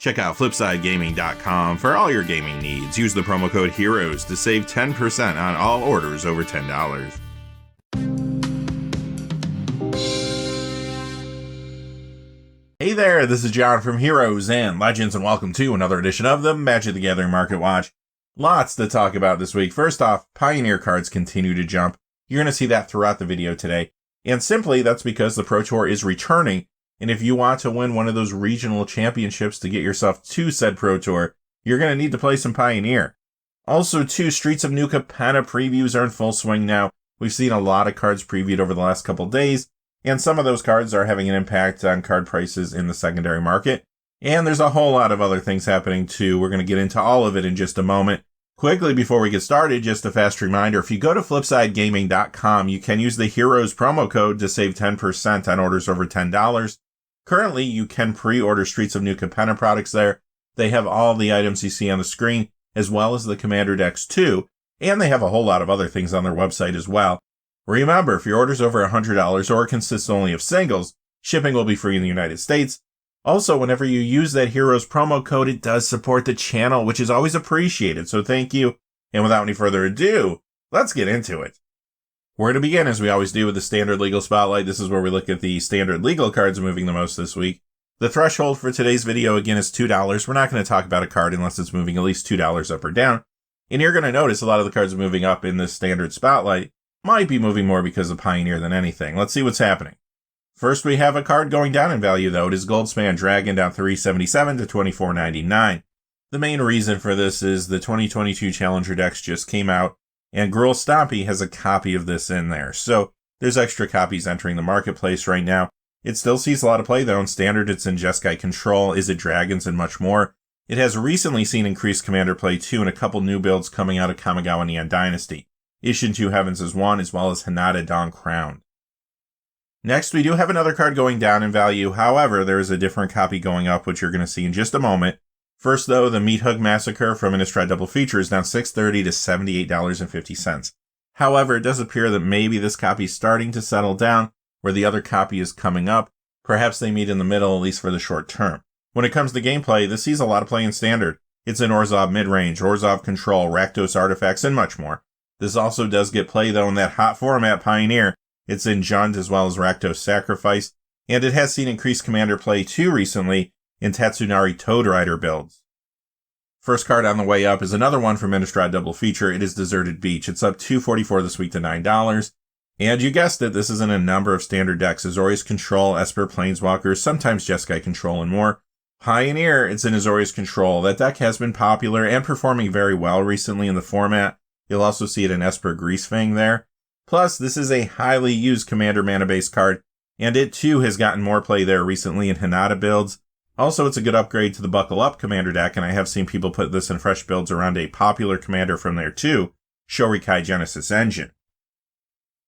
Check out flipsidegaming.com for all your gaming needs. Use the promo code HEROES to save 10% on all orders over $10. Hey there, this is John from Heroes and Legends, and welcome to another edition of the Magic the Gathering Market Watch. Lots to talk about this week. First off, Pioneer cards continue to jump. You're going to see that throughout the video today. And simply, that's because the Pro Tour is returning. And if you want to win one of those regional championships to get yourself to said Pro Tour, you're going to need to play some Pioneer. Also, too, Streets of New Capenna previews are in full swing now. We've seen a lot of cards previewed over the last couple days, and some of those cards are having an impact on card prices in the secondary market. And there's a whole lot of other things happening too. We're going to get into all of it in just a moment. Quickly, before we get started, just a fast reminder, if you go to flipsidegaming.com, you can use the Heroes promo code to save 10% on orders over $10. Currently, you can pre-order Streets of New Capenna products there. They have all the items you see on the screen, as well as the Commander decks too, and they have a whole lot of other things on their website as well. Remember, if your order's over $100 or consists only of singles, shipping will be free in the United States. Also, whenever you use that Heroes promo code, it does support the channel, which is always appreciated, so thank you. And without any further ado, let's get into it. We're going to begin, as we always do, with the Standard Legal Spotlight. This is where we look at the standard legal cards moving the most this week. The threshold for today's video, again, is $2. We're not going to talk about a card unless it's moving at least $2 up or down. And you're going to notice a lot of the cards moving up in this Standard Spotlight might be moving more because of Pioneer than anything. Let's see what's happening. First, we have a card going down in value, though. It is Goldspan Dragon, down $3.77 to $24.99. The main reason for this is the 2022 Challenger decks just came out, and Gruul Stompy has a copy of this in there. So there's extra copies entering the marketplace right now. It still sees a lot of play, though. In Standard, it's in Jeskai Control, Is It Dragons, and much more. It has recently seen increased Commander play, too, and a couple new builds coming out of Kamigawa Neon Dynasty. Ishin 2 Heavens is one, as well as Hinata Dawn Crowned. Next, we do have another card going down in value. However, there is a different copy going up, which you're going to see in just a moment. First, though, the Meat Hug Massacre from Innistrad Double Feature is down $6.30 to $78.50. However, it does appear that maybe this copy is starting to settle down, where the other copy is coming up. Perhaps they meet in the middle, at least for the short term. When it comes to gameplay, this sees a lot of play in Standard. It's in Orzhov Midrange, Orzhov Control, Rakdos Artifacts, and much more. This also does get play, though, in that hot format Pioneer. It's in Jund as well as Rakdos Sacrifice, and it has seen increased Commander play too recently in Tatsunari Toad Rider builds. First card on the way up is another one from Innistrad Double Feature. It is Deserted Beach. It's up $2.44 this week to $9. And you guessed it, this is in a number of standard decks. Azorius Control, Esper Planeswalkers, sometimes Jeskai Control, and more. Pioneer, it's in Azorius Control. That deck has been popular and performing very well recently in the format. You'll also see it in Esper Greasefang there. Plus, this is a highly used Commander mana-based card, and it too has gotten more play there recently in Hinata builds. Also, it's a good upgrade to the Buckle Up Commander deck, and I have seen people put this in fresh builds around a popular commander from there too, Shorikai Genesis Engine.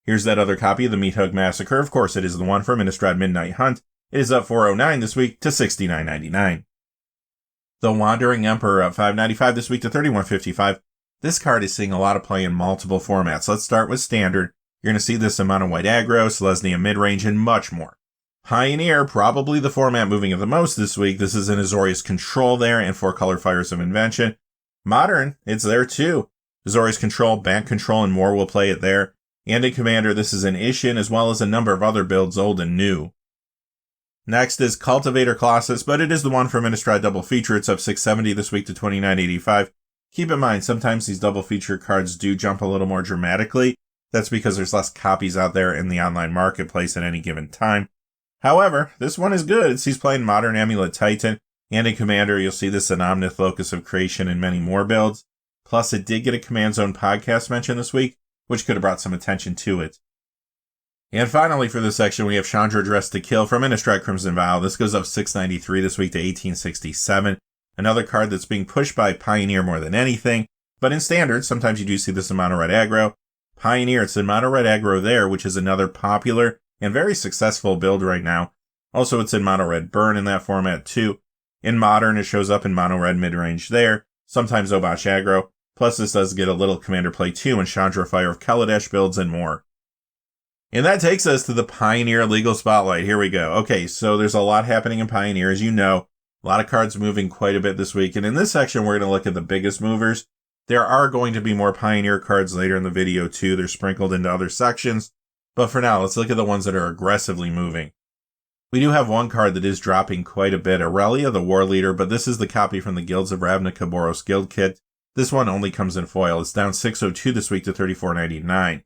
Here's that other copy of the Meat Hug Massacre. Of course, it is the one from Innistrad Midnight Hunt. It is up $4.09 this week to $69.99. The Wandering Emperor up $5.95 this week to $31.55. This card is seeing a lot of play in multiple formats. Let's start with Standard. You're going to see this in Mono White Aggro, Selesnya Midrange, and much more. Pioneer, probably the format moving it the most this week. This is in Azorius Control there and 4-color Fires of Invention. Modern, it's there too. Azorius Control, Bank Control, and more will play it there. And in Commander, this is in Ishin, as well as a number of other builds, old and new. Next is Cultivator Colossus, but it is the one from Innistrad Double Feature. It's up $6.70 this week to $29.85. Keep in mind, sometimes these double feature cards do jump a little more dramatically. That's because there's less copies out there in the online marketplace at any given time. However, this one is good. It sees play in Modern Amulet Titan, and in Commander, you'll see this in Omnith Locus of Creation and many more builds. Plus, it did get a Command Zone podcast mention this week, which could have brought some attention to it. And finally, for this section, we have Chandra Dressed to Kill from Innistrad Crimson Vow. This goes up $6.93 this week to $18.67. Another card that's being pushed by Pioneer more than anything. But in Standard, sometimes you do see this in Mono Red Aggro. Pioneer, it's in Mono Red Aggro there, which is another popular and very successful build right now. Also, it's in Mono Red Burn in that format too. In Modern, it shows up in Mono Red Midrange there. Sometimes Obosh Aggro. Plus, this does get a little Commander play too in Chandra Fire of Kaladesh builds and more. And that takes us to the Pioneer Legal Spotlight. Here we go. Okay, so there's a lot happening in Pioneer, as you know. A lot of cards moving quite a bit this week, and in this section, we're going to look at the biggest movers. There are going to be more Pioneer cards later in the video, too. They're sprinkled into other sections. But for now, let's look at the ones that are aggressively moving. We do have one card that is dropping quite a bit, Aurelia, the War Leader, but this is the copy from the Guilds of Ravnica Boros Guild Kit. This one only comes in foil. It's down 602 this week to $34.99.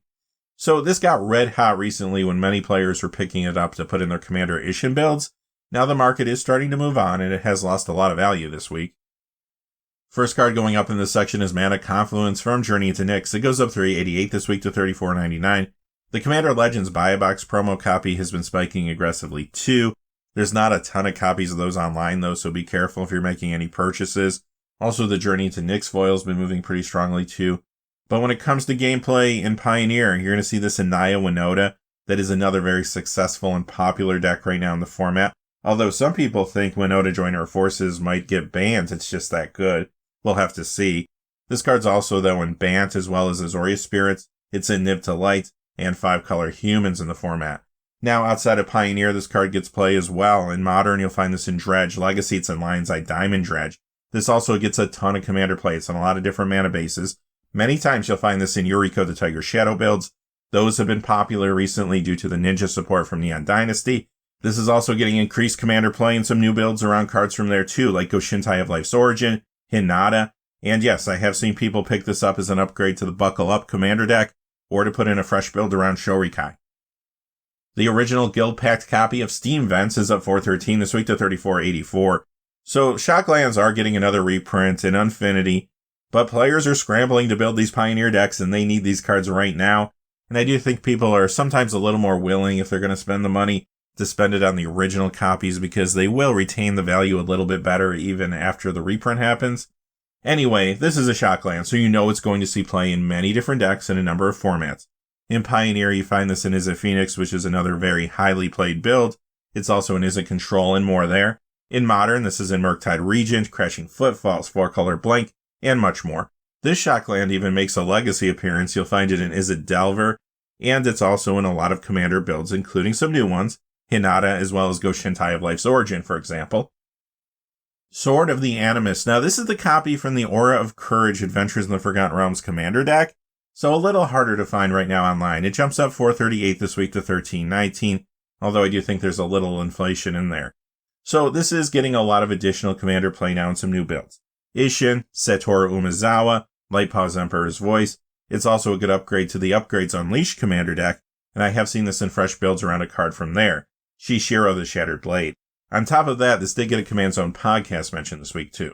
So this got red hot recently when many players were picking it up to put in their Commander Isshin builds. Now the market is starting to move on, and it has lost a lot of value this week. First card going up in this section is Mana Confluence from Journey into Nyx. It goes up 388 this week to $34.99. The Commander Legends Buy a Box promo copy has been spiking aggressively too. There's not a ton of copies of those online though, so be careful if you're making any purchases. Also, the Journey into Nyx foil has been moving pretty strongly too. But when it comes to gameplay in Pioneer, you're going to see this in Naya Winota. That is another very successful and popular deck right now in the format. Although some people think Winota Join Our Forces might get banned, it's just that good. We'll have to see. This card's also, though, in Bant as well as Azorius Spirits. It's in Nib to Light and 5-color humans in the format. Now, outside of Pioneer, this card gets play as well. In Modern, you'll find this in Dredge. Legacy, it's in Lion's Eye Diamond Dredge. This also gets a ton of Commander play. It's on a lot of different mana bases. Many times you'll find this in Yuriko the Tiger Shadow builds. Those have been popular recently due to the ninja support from Neon Dynasty. This is also getting increased Commander play and some new builds around cards from there too, like Goshintai of Life's Origin, Hinata, and yes, I have seen people pick this up as an upgrade to the Buckle Up Commander deck, or to put in a fresh build around Shorikai. The original Guild Pact copy of Steam Vents is up 413 this week to $34.84. So Shocklands are getting another reprint in Unfinity, but players are scrambling to build these Pioneer decks, and they need these cards right now. And I do think people are sometimes a little more willing, if they're going to spend the money, to spend it on the original copies, because they will retain the value a little bit better even after the reprint happens. Anyway, this is a Shockland, so you know it's going to see play in many different decks in a number of formats. In Pioneer, you find this in Izzet Phoenix, which is another very highly played build. It's also in Izzet Control and more there. In Modern, this is in Murktide Regent, Crashing Footfalls, 4-color Blink, and much more. This Shockland even makes a Legacy appearance. You'll find it in Izzet Delver, and it's also in a lot of Commander builds, including some new ones, Hinata as well as Goshintai of Life's Origin, for example. Sword of the Animus. Now, this is the copy from the Aura of Courage Adventures in the Forgotten Realms Commander deck, so a little harder to find right now online. It jumps up 438 this week to 1319, although I do think there's a little inflation in there. So this is getting a lot of additional Commander play now and some new builds. Isshin, Satoru Umezawa, Lightpaw's Emperor's Voice. It's also a good upgrade to the Upgrades Unleashed Commander deck, and I have seen this in fresh builds around a card from there. Shishiro the Shattered Blade. On top of that, this did get a Command Zone podcast mention this week too.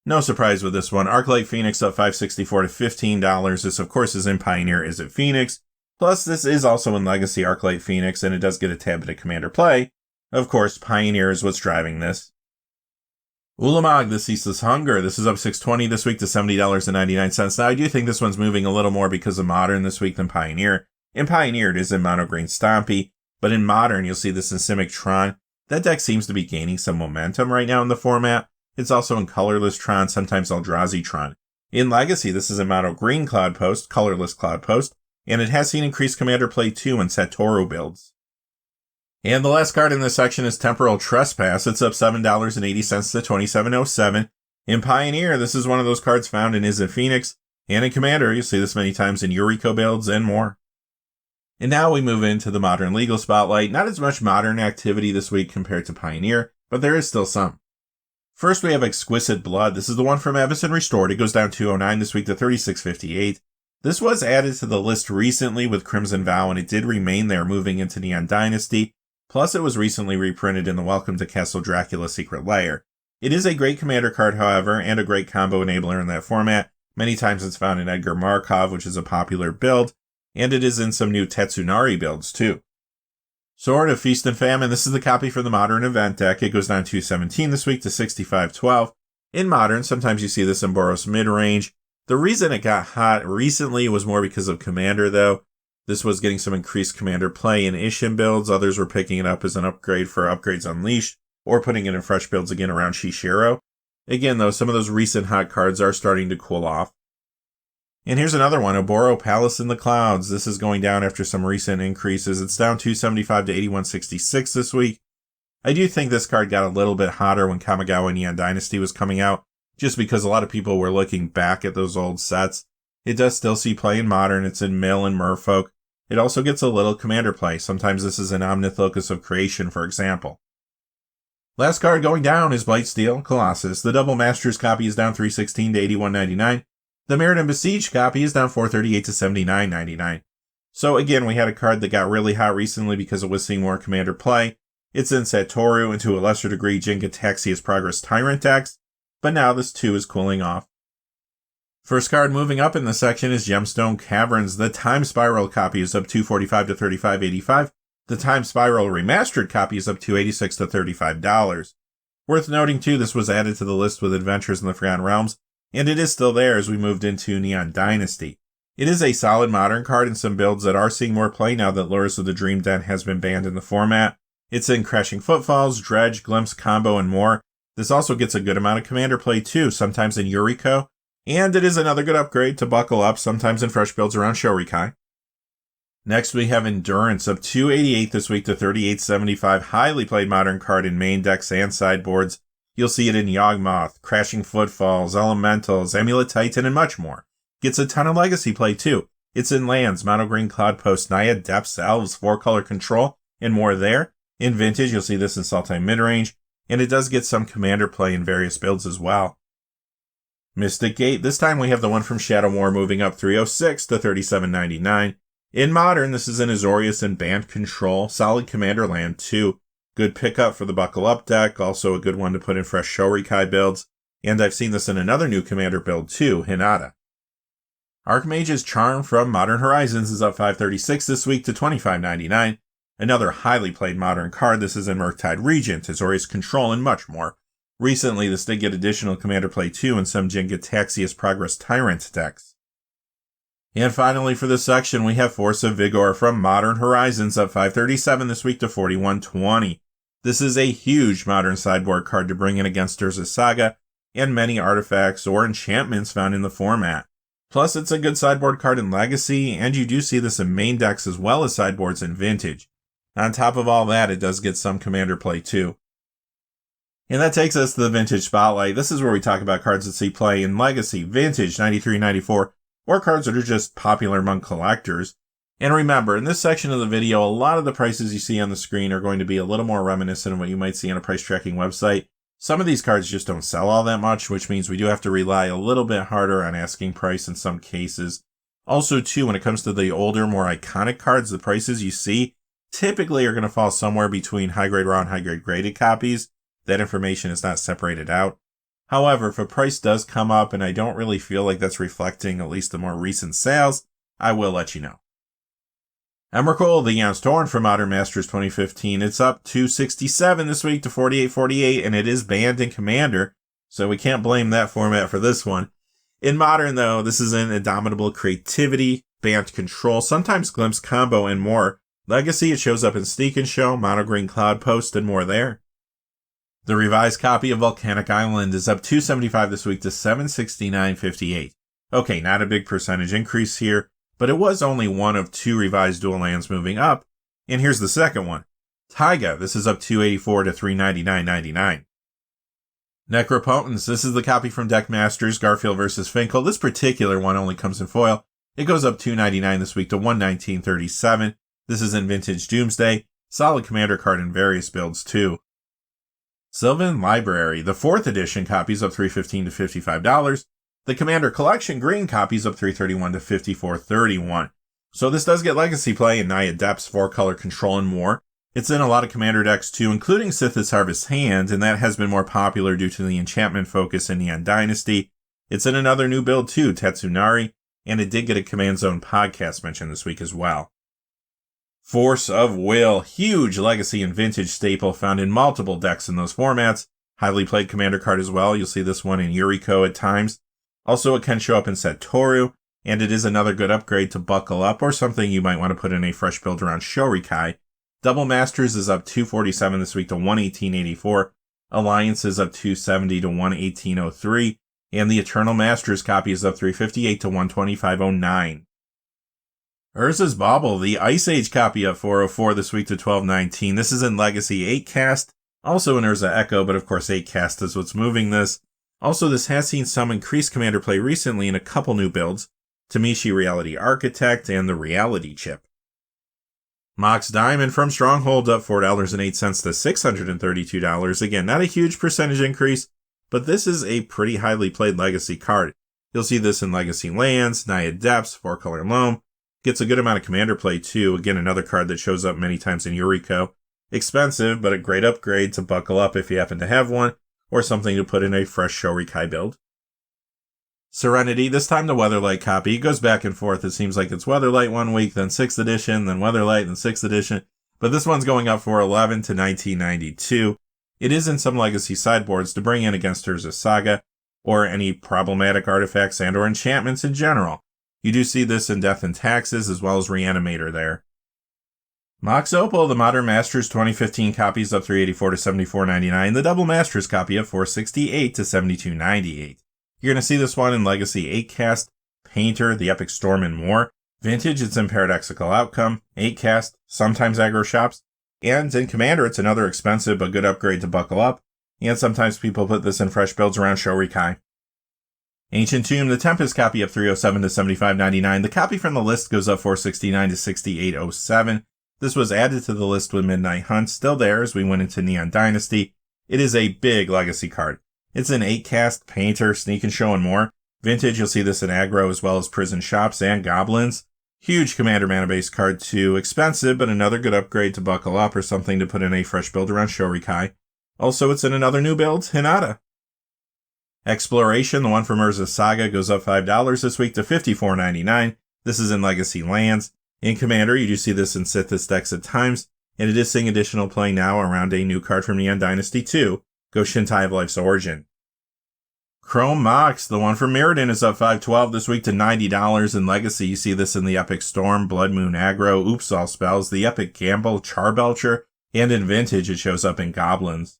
No surprise with this one. Arclight Phoenix up $5.64 to $15. This, of course, is in Pioneer Izzet Phoenix. Plus, this is also in Legacy Arclight Phoenix, and it does get a tab to Commander play. Of course, Pioneer is what's driving this. Ulamog, the Ceaseless Hunger. This is up $6.20 this week to $70.99. Now, I do think this one's moving a little more because of Modern this week than Pioneer. In Pioneer, it is in Mono Green Stompy, but in Modern, you'll see this in Simic Tron. That deck seems to be gaining some momentum right now in the format. It's also in Colorless Tron, sometimes Eldrazi Tron. In Legacy, this is in Mono Green Cloud Post, Colorless Cloud Post, and it has seen increased Commander play too in Satoru builds. And the last card in this section is Temporal Trespass. It's up $7.80 to $27.07. In Pioneer, this is one of those cards found in Izzet Phoenix, and in Commander, you'll see this many times in Yuriko builds and more. And now we move into the Modern Legal Spotlight. Not as much Modern activity this week compared to Pioneer, but there is still some. First, we have Exquisite Blood. This is the one from Avacyn Restored. It goes down $209 this week to $36.58. This was added to the list recently with Crimson Vow, and it did remain there moving into Neon Dynasty. Plus, it was recently reprinted in the Welcome to Castle Dracula Secret Lair. It is a great Commander card, however, and a great combo enabler in that format. Many times it's found in Edgar Markov, which is a popular build, and it is in some new Tetsunari builds, too. Sword of Feast and Famine. This is the copy for the Modern Event deck. It goes down $217 this week to $65.12. In Modern, sometimes you see this in Boros Midrange. The reason it got hot recently was more because of Commander, though. This was getting some increased Commander play in Isshin builds. Others were picking it up as an upgrade for Upgrades Unleashed, or putting it in fresh builds again around Shishiro. Again, though, some of those recent hot cards are starting to cool off. And here's another one, Oboro Palace in the Clouds. This is going down after some recent increases. It's down $275 to $81.66 this week. I do think this card got a little bit hotter when Kamigawa Neon Dynasty was coming out, just because a lot of people were looking back at those old sets. It does still see play in Modern, it's in Mill and Merfolk. It also gets a little Commander play. Sometimes this is an Omnith Locus of Creation, for example. Last card going down is Blightsteel Colossus. The Double Masters copy is down $316 to $81.99. The Mirrodin Besieged copy is down $438 to $79.99. So again, we had a card that got really hot recently because it was seeing more Commander play. It's in Satoru and to a lesser degree Jin-Gataxia's Progress Tyrant decks, but now this too is cooling off. First card moving up in the section is Gemstone Caverns. The Time Spiral copy is up $245 to $35.85. The Time Spiral Remastered copy is up $286 to $35. Worth noting too, this was added to the list with Adventures in the Forgotten Realms, and it is still there as we moved into Neon Dynasty. It is a solid Modern card in some builds that are seeing more play now that Lures of the Dream Den has been banned in the format. It's in Crashing Footfalls, Dredge, Glimpse Combo, and more. This also gets a good amount of Commander play too, sometimes in Yuriko. And it is another good upgrade to Buckle Up, sometimes in fresh builds around Shorikai. Next we have Endurance, up $288 this week to $38.75. Highly played Modern card in main decks and sideboards. You'll see it in Yawgmoth, Crashing Footfalls, Elementals, Amulet Titan, and much more. Gets a ton of Legacy play too. It's in lands, Mono Green Cloudpost, Naya, Depths, Elves, 4-color control, and more there. In Vintage, you'll see this in Sultai Midrange, and it does get some Commander play in various builds as well. Mystic Gate, this time we have the one from Shadow War moving up $306 to $37.99. In Modern, this is in Azorius and Band Control, solid Commander land too. Good pickup for the Buckle Up deck, also a good one to put in fresh Shorikai builds, and I've seen this in another new Commander build too, Hinata. Archmage's Charm from Modern Horizons is up $536 this week to $25.99. Another highly played Modern card, this is in Murktide Regent, Azorius Control, and much more. Recently, this did get additional Commander play too in some Jin-Gataxia's Progress Tyrant decks. And finally for this section, we have Force of Vigor from Modern Horizons, up $537 this week to $41.20. This is a huge Modern sideboard card to bring in against Urza's Saga, and many artifacts or enchantments found in the format. Plus, it's a good sideboard card in Legacy, and you do see this in main decks as well as sideboards in Vintage. On top of all that, it does get some Commander play too. And that takes us to the Vintage Spotlight. This is where we talk about cards that see play in Legacy, Vintage, 93, 94, or cards that are just popular among collectors. And remember, in this section of the video, a lot of the prices you see on the screen are going to be a little more reminiscent of what you might see on a price tracking website. Some of these cards just don't sell all that much, which means we do have to rely a little bit harder on asking price in some cases. Also, too, when it comes to the older, more iconic cards, the prices you see typically are going to fall somewhere between high-grade raw and high-grade graded copies. That information is not separated out. However, if a price does come up and I don't really feel like that's reflecting at least the more recent sales, I will let you know. Emrakul, the Jan's Torn from Modern Masters 2015. It's up $267 this week to $48.48, and it is banned in Commander, so we can't blame that format for this one. In Modern, though, this is in Indomitable Creativity, Band Control, sometimes Glimpse Combo, and more. Legacy, it shows up in Sneak and Show, Mono Green Cloudpost, and more there. The revised copy of Volcanic Island is up $275 this week to $769.58. Okay, not a big percentage increase here, but it was only one of two revised dual lands moving up. And here's the second one. Taiga, this is up $284 to $399.99. Necropotence, this is the copy from Deckmasters, Garfield vs. Finkel. This particular one only comes in foil. It goes up $299 this week to $119.37. This is in Vintage Doomsday. Solid Commander card in various builds too. Sylvan Library, the 4th edition copies up $315 to $55. The Commander Collection Green copies up $331 to $54.31. So this does get Legacy play in Naya Depths, 4-color control, and more. It's in a lot of Commander decks too, including Sith's Harvest Hand, and that has been more popular due to the enchantment focus in Neon Dynasty. It's in another new build too, Tatsunari, and it did get a Command Zone podcast mention this week as well. Force of Will, huge Legacy and Vintage staple found in multiple decks in those formats. Highly played Commander card as well. You'll see this one in Yuriko at times. Also, it can show up in Satoru, and it is another good upgrade to Buckle Up or something you might want to put in a fresh build around Shorikai. Double Masters is up $247 this week to $118.84. Alliance is up $270 to $118.03. And the Eternal Masters copy is up $358 to $125.09. Urza's Bauble, the Ice Age copy up $404 this week to $12.19. This is in Legacy 8 cast, Also an Urza Echo, but of course 8 cast is what's moving this. Also, this has seen some increased commander play recently in a couple new builds, Tamishi Reality Architect and the Reality Chip. Mox Diamond from Stronghold up $4.08 to $632. Again, not a huge percentage increase, but this is a pretty highly played Legacy card. You'll see this in Legacy Lands, Naya Depths, 4-color Loam. Gets a good amount of commander play too. Again, another card that shows up many times in Yuriko. Expensive, but a great upgrade to buckle up if you happen to have one, or something to put in a fresh Shorikai build. Serenity, this time the Weatherlight copy. It goes back and forth. It seems like it's Weatherlight one week, then 6th edition, then Weatherlight, then 6th edition. But this one's going up for $11 to $19.92. It is in some Legacy sideboards to bring in against Urza Saga, or any problematic artifacts and or enchantments in general. You do see this in Death and Taxes, as well as Reanimator there. Mox Opal, the Modern Masters 2015 copies up $384 to $74.99. The Double Masters copy up $468 to $72.98. You're going to see this one in Legacy 8-cast, Painter, the Epic Storm, and more. Vintage, it's in Paradoxical Outcome, 8-cast, sometimes aggro shops. And in Commander, it's another expensive but good upgrade to buckle up. And sometimes people put this in fresh builds around Shorikai. Ancient Tomb, the Tempest copy up $307 to $75.99. The copy from the list goes up $469 to $68.07. This was added to the list with Midnight Hunt, still there as we went into Neon Dynasty. It is a big Legacy card. It's an 8-cast, Painter, Sneak and Show, and more. Vintage, you'll see this in aggro as well as Prison Shops and Goblins. Huge Commander mana base card too. Expensive, but another good upgrade to buckle up or something to put in a fresh build around Shorikai. Also, it's in another new build, Hinata. Exploration, the one from Urza Saga, goes up $5 this week to $54.99. This is in Legacy Lands. In Commander, you do see this in Sithis decks at times, and it is seeing additional play now around a new card from Neon Dynasty 2, Go Shintai of Life's Origin. Chrome Mox, the one from Mirrodin, is up $5.12 this week to $90. In Legacy, you see this in the Epic Storm, Blood Moon Aggro, Oops All Spells, the Epic Gamble, Charbelcher, and in Vintage, it shows up in Goblins.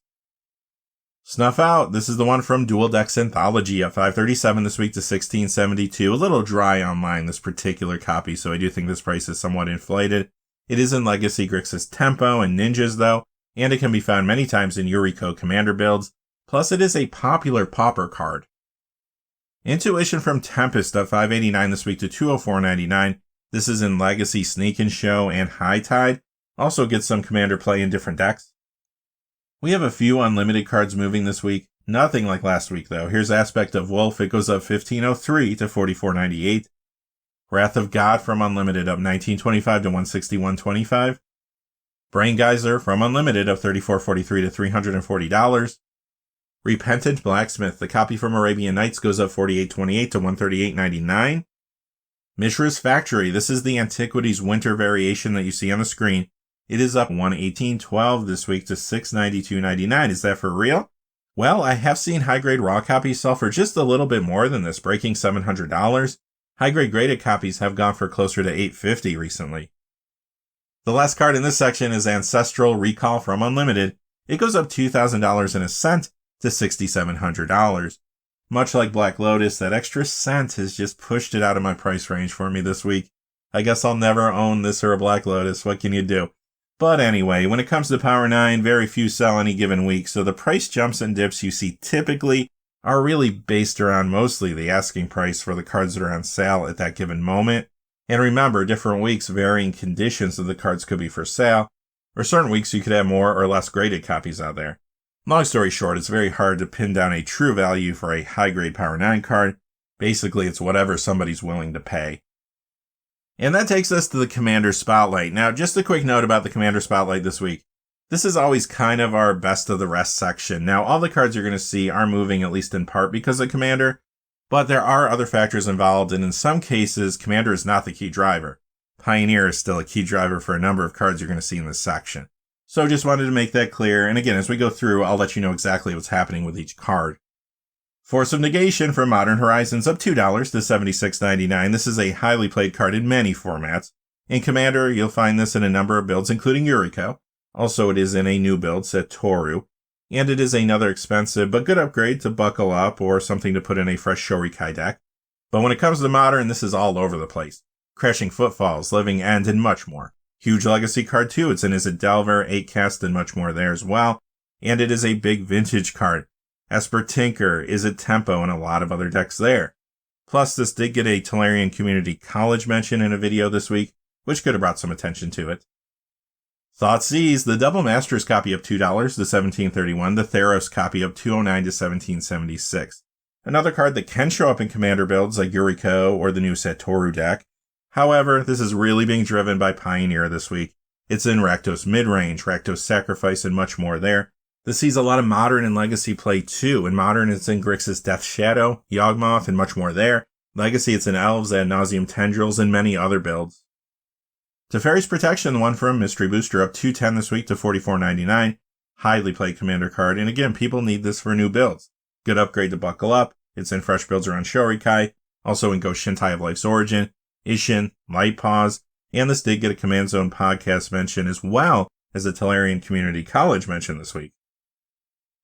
Snuff Out, this is the one from Dual Decks Anthology, up $5.37 this week to $16.72. A little dry online, this particular copy, so I do think this price is somewhat inflated. It is in Legacy Grixis Tempo and Ninjas, though, and it can be found many times in Yuriko Commander builds. Plus, it is a popular Pauper card. Intuition from Tempest, up $5.89 this week to $204.99. This is in Legacy Sneak and Show and High Tide. Also gets some Commander play in different decks. We have a few unlimited cards moving this week. Nothing like last week, though. Here's Aspect of Wolf. It goes up $15.03 to $44.98. Wrath of God from Unlimited up $19.25 to $161.25. Brain Geyser from Unlimited up $34.43 to $340. Repentant Blacksmith, the copy from Arabian Nights, goes up $48.28 to $138.99. Mishra's Factory, this is the Antiquities Winter variation that you see on the screen. It is up $118.12 this week to $692.99. Is that for real? Well, I have seen high-grade raw copies sell for just a little bit more than this, breaking $700. High-grade graded copies have gone for closer to $850 recently. The last card in this section is Ancestral Recall from Unlimited. It goes up $2,000 and a cent to $6,700. Much like Black Lotus, that extra cent has just pushed it out of my price range for me this week. I guess I'll never own this or a Black Lotus. What can you do? But anyway, when it comes to Power 9, very few sell any given week, so the price jumps and dips you see typically are really based around mostly the asking price for the cards that are on sale at that given moment. And remember, different weeks, varying conditions of the cards could be for sale, or certain weeks you could have more or less graded copies out there. Long story short, it's very hard to pin down a true value for a high-grade Power 9 card. Basically, it's whatever somebody's willing to pay. And that takes us to the Commander Spotlight. Now, just a quick note about the Commander Spotlight this week. This is always kind of our best of the rest section. Now, all the cards you're going to see are moving at least in part because of Commander, but there are other factors involved, and in some cases, Commander is not the key driver. Pioneer is still a key driver for a number of cards you're going to see in this section. So just wanted to make that clear, and again, as we go through, I'll let you know exactly what's happening with each card. Force of Negation from Modern Horizons up $2 to $76.99. This is a highly played card in many formats. In Commander, you'll find this in a number of builds, including Yuriko. Also, it is in a new build, Satoru. And it is another expensive but good upgrade to buckle up or something to put in a fresh Shorikai deck. But when it comes to Modern, this is all over the place. Crashing Footfalls, Living End, and much more. Huge Legacy card too. It's in as a Delver, 8-cast, and much more there as well. and it is a big vintage card. Esper Tinker is at tempo and a lot of other decks there. Plus, this did get a Tolarian Community College mention in a video this week, which could have brought some attention to it. Thoughtseize, the Double Masters copy up $2 to $17.31, the Theros copy up $2.09 to $17.76. Another card that can show up in Commander builds like Yuriko or the new Satoru deck. However, this is really being driven by Pioneer this week. It's in Rakdos Midrange, Rakdos Sacrifice, and much more there. This sees a lot of Modern and Legacy play too. In Modern, it's in Grixis Death Shadow, Yawgmoth, and much more there. Legacy, it's in Elves, Ad Nauseam Tendrils, and many other builds. Teferi's Protection, the one from Mystery Booster, up $2.10 this week to $44.99. Highly played Commander card, and again, people need this for new builds. Good upgrade to Buckle Up. It's in fresh builds around Shorikai, also in Ghost Shintai of Life's Origin, Ishin, Light Paws, and this did get a Command Zone podcast mention as well as a Tolarian Community College mention this week.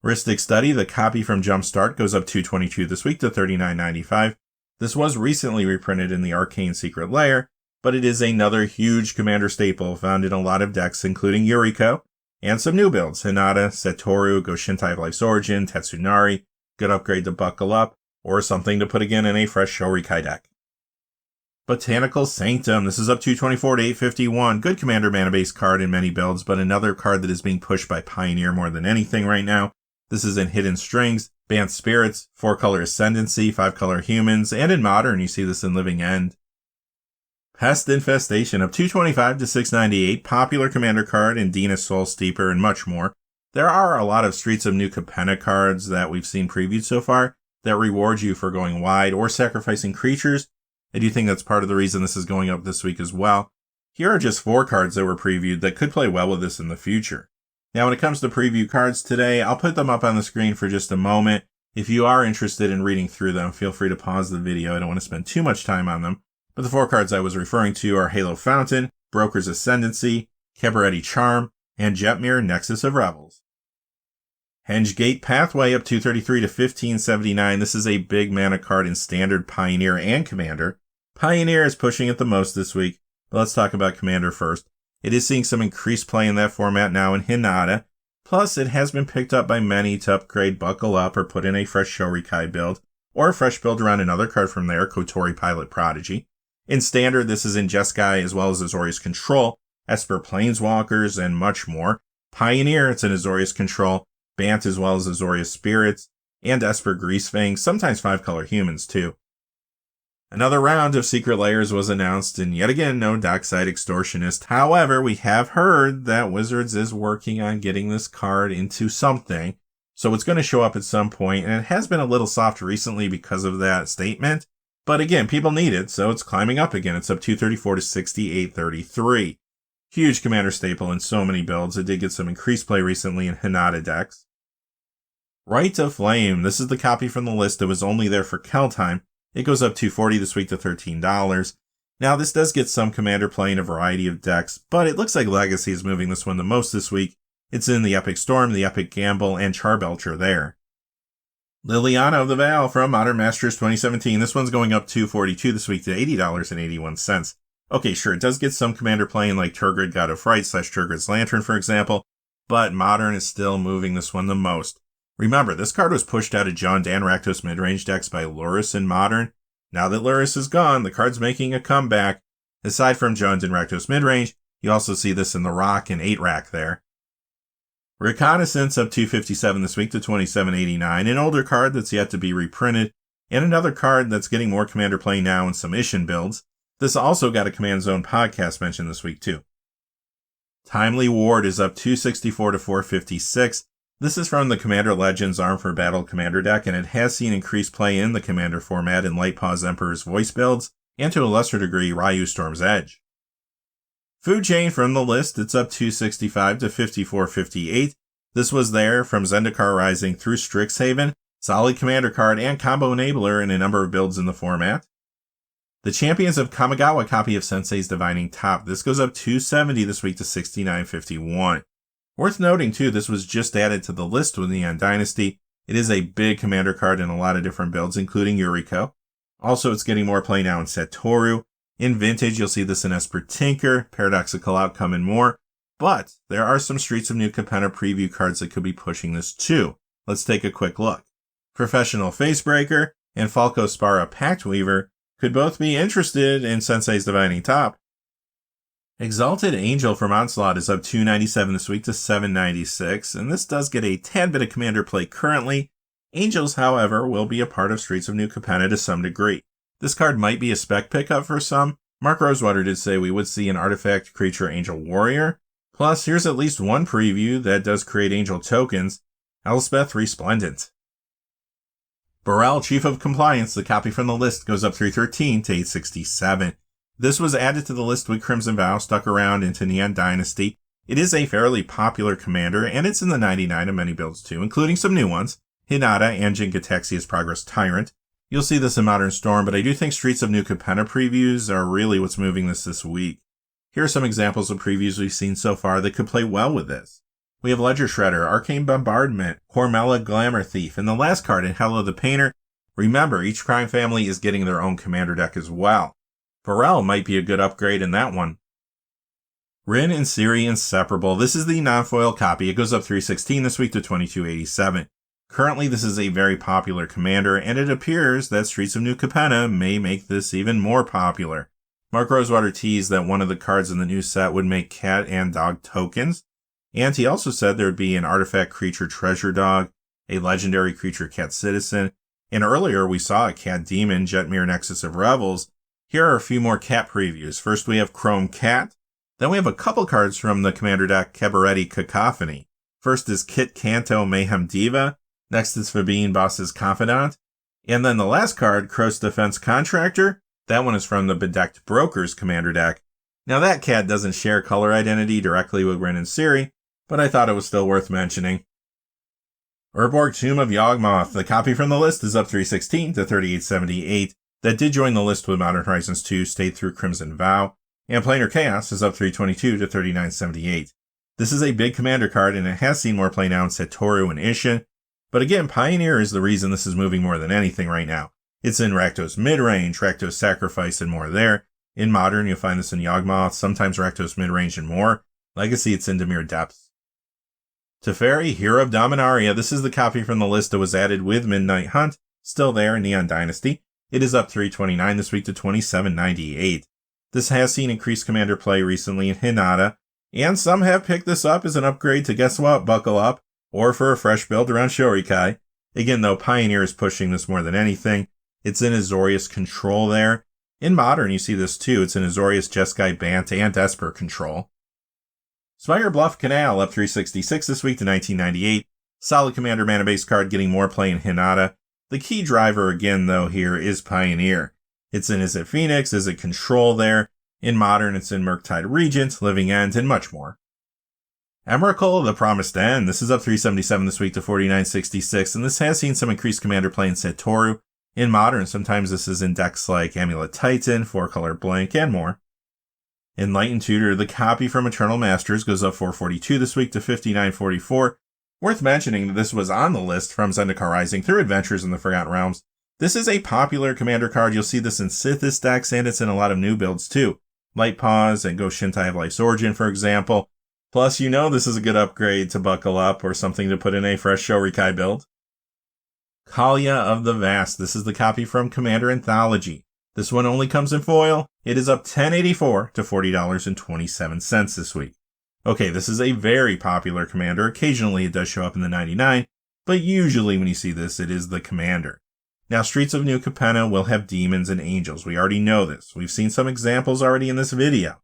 Rhystic Study, the copy from Jumpstart, goes up $2.22 this week to $39.95. This was recently reprinted in the Arcane Secret Lair, but it is another huge Commander staple found in a lot of decks, including Yuriko, and some new builds, Hinata, Satoru, Ghost Shintai of Life's Origin, Tetsunari, good upgrade to Buckle Up, or something to put again in a fresh Shorikai deck. Botanical Sanctum, this is up $2.24 to $8.51. Good Commander mana-based card in many builds, but another card that is being pushed by Pioneer more than anything right now. This is in Hidden Strings, Banned Spirits, 4-color Ascendancy, 5-color Humans, and in Modern you see this in Living End. Pest Infestation, up $2.25 to $6.98. Popular Commander card in Dina Soul Steeper and much more. There are a lot of Streets of New Capenna cards that we've seen previewed so far that reward you for going wide or sacrificing creatures. I do think that's part of the reason this is going up this week as well. Here are just 4 cards that were previewed that could play well with this in the future. Now, when it comes to preview cards today, I'll put them up on the screen for just a moment. If you are interested in reading through them, feel free to pause the video. I don't want to spend too much time on them. But the 4 cards I was referring to are Halo Fountain, Broker's Ascendancy, Cabaretti Charm, and Jetmir Nexus of Revels. Henge Gate Pathway, up $2.33 to $15.79. This is a big mana card in Standard, Pioneer, and Commander. Pioneer is pushing it the most this week, but let's talk about Commander first. It is seeing some increased play in that format now in Hinata. Plus, it has been picked up by many to upgrade Buckle Up or put in a fresh Shorikai build, or a fresh build around another card from there, Kotori Pilot Prodigy. In Standard, this is in Jeskai as well as Azorius Control, Esper Planeswalkers, and much more. Pioneer, it's in Azorius Control, Bant as well as Azorius Spirits, and Esper Greasefang, sometimes 5-color Humans too. Another round of Secret Lairs was announced, and yet again, no Dockside Extortionist. However, we have heard that Wizards is working on getting this card into something, so it's going to show up at some point, and it has been a little soft recently because of that statement. But again, people need it, so it's climbing up again. It's up $2.34 to $68.33. Huge Commander staple in so many builds. It did get some increased play recently in Hinata decks. Rite of Flame. This is the copy from the list that was only there for Kel time. It goes up $2.40 this week to $13. Now, this does get some Commander play in a variety of decks, but it looks like Legacy is moving this one the most this week. It's in the Epic Storm, the Epic Gamble, and Charbelcher there. Liliana of the Veil from Modern Masters 2017. This one's going up $2.42 this week to $80.81. Okay, sure, it does get some Commander playing like Turgid God of Fright / Turgid's Lantern, for example, but Modern is still moving this one the most. Remember, this card was pushed out of John Dan Rakdos midrange decks by Lurrus in Modern. Now that Lurrus is gone, the card's making a comeback. Aside from John Dan Rakdos midrange, you also see this in the Rock and 8-rack there. Reconnaissance up $2.57 this week to $27.89, an older card that's yet to be reprinted, and another card that's getting more Commander play now in some Ishin builds. This also got a Command Zone podcast mention this week too. Timely Ward is up $2.64 to $4.56. This is from the Commander Legends Arm for Battle Commander deck, and it has seen increased play in the Commander format in Light Paws Emperor's Voice builds, and to a lesser degree, Ryu Storm's Edge. Food Chain from the list, it's up $2.65 to $54.58. This was there from Zendikar Rising through Strixhaven, solid Commander card and combo enabler in a number of builds in the format. The Champions of Kamigawa copy of Sensei's Divining Top. This goes up $2.70 this week to $69.51. Worth noting too, this was just added to the list with Neon Dynasty. It is a big Commander card in a lot of different builds, including Yuriko. Also, it's getting more play now in Satoru. In Vintage, you'll see this in Esper Tinker, Paradoxical Outcome, and more. but there are some Streets of New Capenna preview cards that could be pushing this too. Let's take a quick look. Professional Facebreaker and Falco Spara Pact Weaver could both be interested in Sensei's Divining Top. Exalted Angel from Onslaught is up 297 this week to 796, and this does get a tad bit of commander play currently. Angels, however, will be a part of Streets of New Capenna to some degree. This card might be a spec pickup for some. Mark Rosewater did say we would see an artifact creature Angel Warrior. Plus, here's at least one preview that does create Angel tokens, Elspeth Resplendent. Burrell, Chief of Compliance, the copy from the list, goes up 313 to 867. This was added to the list with Crimson Vow, stuck around into Neon Dynasty. It is a fairly popular commander, and it's in the 99 of many builds too, including some new ones. Hinata and Jin-Gataxia's Progress Tyrant. You'll see this in Modern Storm, but I do think Streets of New Capenna previews are really what's moving this week. Here are some examples of previews we've seen so far that could play well with this. We have Ledger Shredder, Arcane Bombardment, Hormella Glamour Thief, and the last card in Hello the Painter. Remember, each crime family is getting their own commander deck as well. Varel might be a good upgrade in that one. Rin and Ciri Inseparable. This is the non-foil copy. It goes up 316 this week to 2287. Currently, this is a very popular commander, and it appears that Streets of New Capenna may make this even more popular. Mark Rosewater teased that one of the cards in the new set would make cat and dog tokens, and he also said there would be an artifact creature Treasure Dog, a legendary creature Cat Citizen, and earlier we saw a Cat Demon Jetmir Nexus of Revels. Here are a few more cat previews. First we have Chrome Cat, then we have a couple cards from the commander deck Cabaretti Cacophony. First is Kit Kanto Mayhem Diva, next is Fabine Boss's Confidant, and then the last card, Crow's Defense Contractor. That one is from the Bedecked Brokers commander deck. Now that cat doesn't share color identity directly with Rin and Ciri, but I thought it was still worth mentioning. Urborg Tomb of Yawgmoth, the copy from the list, is up 316 to 3878. That did join the list with Modern Horizons 2, stayed through Crimson Vow, and Planar Chaos is up 322 to 3978. This is a big commander card, and it has seen more play now in Satoru and Ishin, but again, Pioneer is the reason this is moving more than anything right now. It's in Rakdos Midrange, Rakdos Sacrifice, and more there. In Modern, you'll find this in Yawgmoth, sometimes Rakdos Midrange and more. Legacy, it's in Dimir Depths. Teferi, Hero of Dominaria. This is the copy from the list that was added with Midnight Hunt, still there in Neon Dynasty. It is up 329 this week to 2798. This has seen increased commander play recently in Hinata, and some have picked this up as an upgrade to guess what, Buckle Up, or for a fresh build around Shorikai. Again though, Pioneer is pushing this more than anything. It's in Azorius Control there. In Modern, you see this too. It's in Azorius, Jeskai, Bant, and Esper Control. Spire Bluff Canal up 366 this week to 1998. Solid commander mana base card getting more play in Hinata. The key driver again though here is Pioneer. It's in Is It Phoenix, Is It Control there. In Modern, it's in Murktide Regent, Living End, and much more. Emrakul, The Promised End. This is up 377 this week to 4966, and this has seen some increased commander play in Satoru. In Modern, sometimes this is in decks like Amulet Titan, 4-color Blink, and more. Enlightened Tutor, the copy from Eternal Masters, goes up 442 this week to 5944. Worth mentioning that this was on the list from Zendikar Rising through Adventures in the Forgotten Realms. This is a popular commander card. You'll see this in Sithis decks, and it's in a lot of new builds too. Light Paws and Ghost Shintai of Life's Origin, for example. Plus, you know this is a good upgrade to Buckle Up or something to put in a fresh Shorikai build. Kalia of the Vast. This is the copy from Commander Anthology. This one only comes in foil. It is up 1084 to $40.27 this week. Okay, this is a very popular commander. Occasionally it does show up in the 99, but usually when you see this, it is the commander. Now, Streets of New Capenna will have demons and angels. We already know this. We've seen some examples already in this video.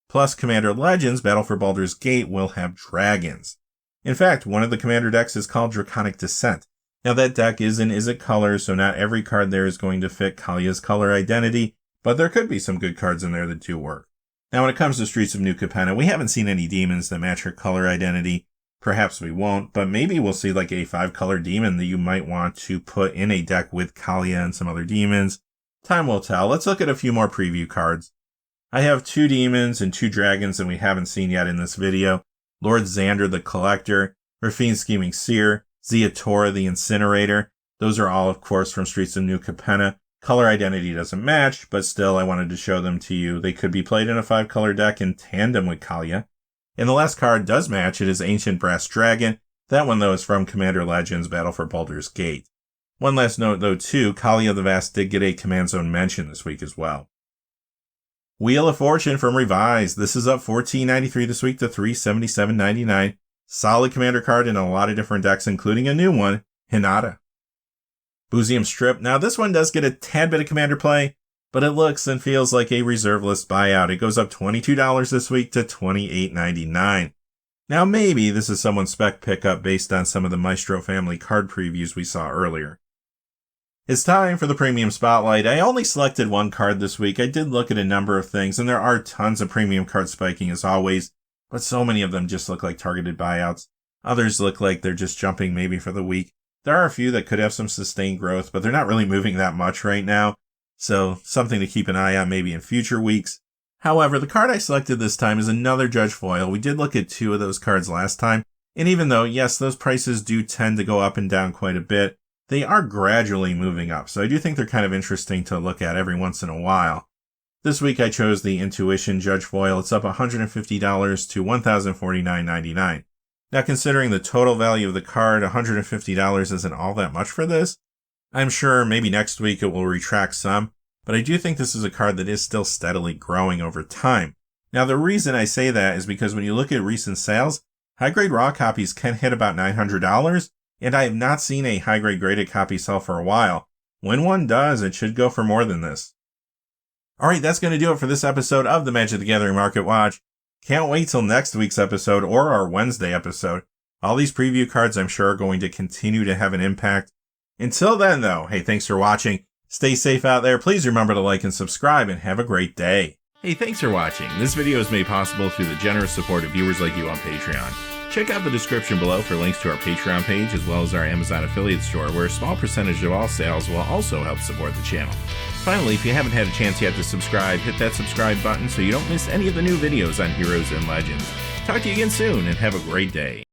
Plus, Commander Legends, Battle for Baldur's Gate, will have dragons. In fact, one of the commander decks is called Draconic Descent. Now that deck is in Izzet colors, so not every card there is going to fit Kalia's color identity, but there could be some good cards in there that do work. Now when it comes to Streets of New Capenna, we haven't seen any demons that match her color identity. Perhaps we won't, but maybe we'll see like a 5-color demon that you might want to put in a deck with Kalia and some other demons. Time will tell. Let's look at a few more preview cards. I have 2 demons and 2 dragons that we haven't seen yet in this video. Lord Xander the Collector, Rafine Scheming Seer, Ziatora the Incinerator. Those are all, of course, from Streets of New Capenna. Color identity doesn't match, but still I wanted to show them to you. They could be played in a 5-color deck in tandem with Kalia. And the last card does match. It is Ancient Brass Dragon. That one, though, is from Commander Legends Battle for Baldur's Gate. One last note, though, too. Kali of the Vast did get a Command Zone mention this week as well. Wheel of Fortune from Revised. This is up $14.93 this week to $377.99. Solid Commander card in a lot of different decks, including a new one, Hinata. Buzium Strip. Now, this one does get a tad bit of Commander play, but it looks and feels like a reserve list buyout. It goes up $22 this week to $28.99. Now, maybe this is someone's spec pickup based on some of the Maestro family card previews we saw earlier. It's time for the Premium Spotlight. I only selected one card this week. I did look at a number of things, and there are tons of premium card spiking as always, but so many of them just look like targeted buyouts. Others look like they're just jumping maybe for the week. There are a few that could have some sustained growth, but they're not really moving that much right now, so something to keep an eye on maybe in future weeks. However, the card I selected this time is another Judge Foil. We did look at two of those cards last time, and even though, yes, those prices do tend to go up and down quite a bit, they are gradually moving up, so I do think they're kind of interesting to look at every once in a while. This week I chose the Intuition Judge Foil. It's up $150 to $1,049.99. Now, considering the total value of the card, $150 isn't all that much for this. I'm sure maybe next week it will retract some, but I do think this is a card that is still steadily growing over time. Now, the reason I say that is because when you look at recent sales, high-grade raw copies can hit about $900, and I have not seen a high-grade graded copy sell for a while. When one does, it should go for more than this. Alright, that's going to do it for this episode of the Magic the Gathering Market Watch. Can't wait till next week's episode or our Wednesday episode. All these preview cards I'm sure are going to continue to have an impact. Until then, though, hey, thanks for watching. Stay safe out there. Please remember to like and subscribe, and have a great day. Hey, thanks for watching. This video is made possible through the generous support of viewers like you on Patreon. Check out the description below for links to our Patreon page as well as our Amazon affiliate store, where a small percentage of all sales will also help support the channel. Finally, if you haven't had a chance yet to subscribe, hit that subscribe button so you don't miss any of the new videos on Heroes and Legends. Talk to you again soon, and have a great day.